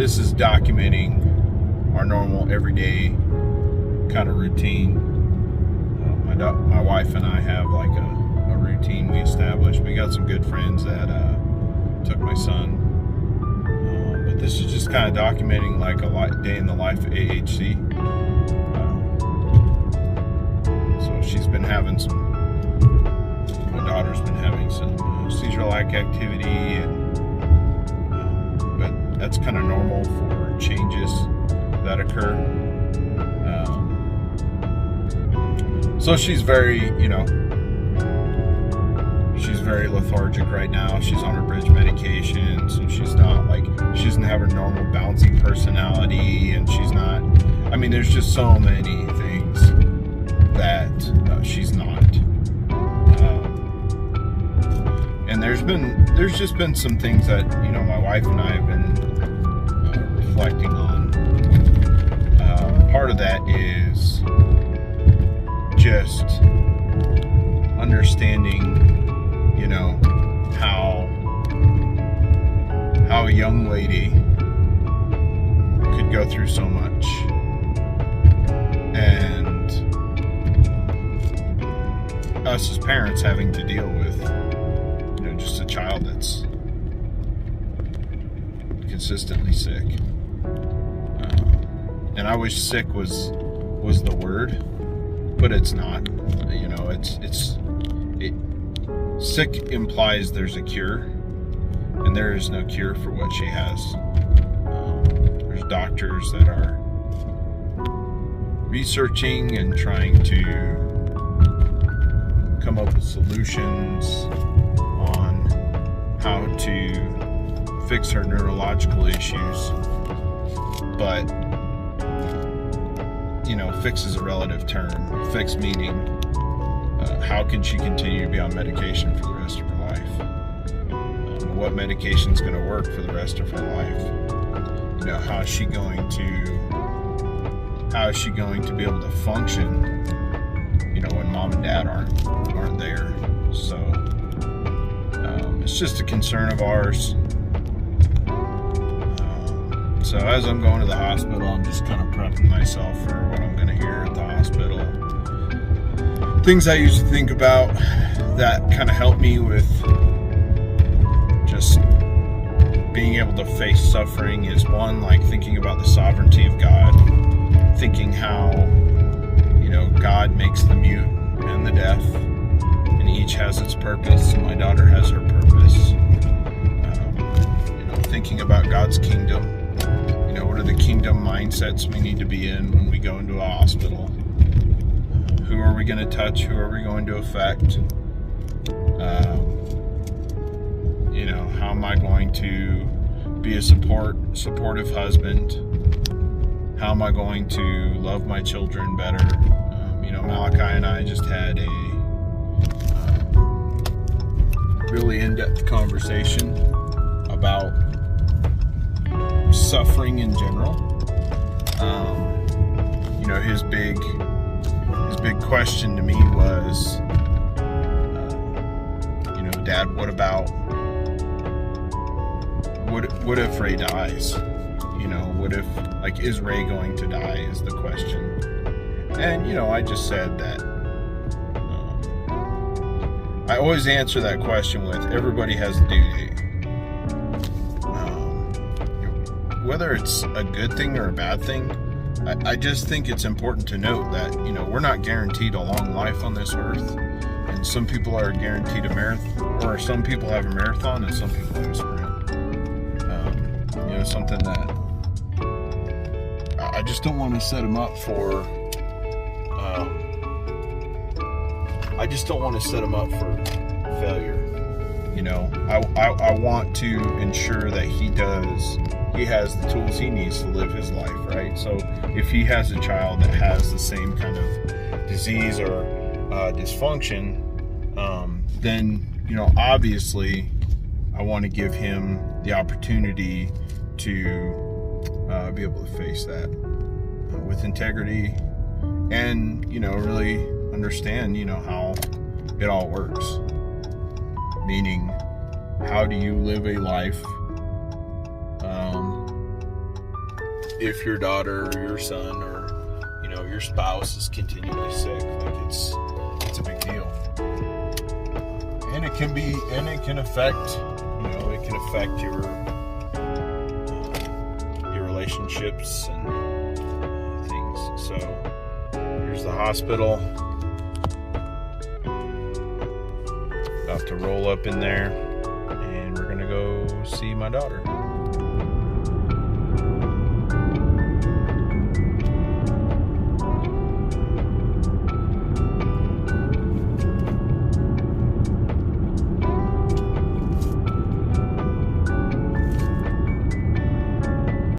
this is documenting our normal everyday kind of routine. My wife and I have like a routine we established. We got some good friends that took my son. But this is just kind of documenting like a day in the life of AHC. So she's been having my daughter's been having some seizure-like activity, but that's kind of normal for changes that occur. So she's very, she's very lethargic right now. She's on her bridge medication, so she doesn't have her normal bouncy personality, and she's not, there's just so many things that she's not. And there's just been some things that, my wife and I have been reflecting on. Part of that is just understanding, how a young lady could go through so much, and us as parents having to deal with, just a child that's consistently sick. And I wish sick was the word, but it's not. Sick implies there's a cure, and there is no cure for what she has. There's doctors that are researching and trying to come up with solutions on how to fix her neurological issues, but fix is a relative term. Fix meaning how can she continue to be on medication for the rest of her life? What medication is going to work for the rest of her life? How is she going to be able to function? When mom and dad aren't there. So it's just a concern of ours. So as I'm going to the hospital, I'm just kind of prepping myself for what I'm going to hear at the hospital. Things I used to think about that kind of help me with just being able to face suffering is one, like thinking about the sovereignty of God, thinking how, God makes the mute and the deaf, and each has its purpose. My daughter has her purpose. Thinking about God's kingdom. What are the kingdom mindsets we need to be in when we go into a hospital? Who are we going to touch? Who are we going to affect? How am I going to be a supportive husband? How am I going to love my children better? Malachi and I just had a really in-depth conversation about suffering in general. His big question to me was, Dad, what if Ray dies? What if, is Ray going to die is the question. And, I just said that I always answer that question with everybody has a due date. Whether it's a good thing or a bad thing, I just think it's important to note that, we're not guaranteed a long life on this earth. And some people are guaranteed a marathon, or some people have a marathon and some people have a sprint. Something that I just don't want to set them up for, failure. I want to ensure that he has the tools he needs to live his life, right? So if he has a child that has the same kind of disease or dysfunction, then, obviously I want to give him the opportunity to be able to face that with integrity and, really understand, how it all works. Meaning, how do you live a life if your daughter or your son or your spouse is continually sick, like it's a big deal. And it can affect your relationships and things. So here's the hospital. About to roll up in there, and we're gonna go see my daughter.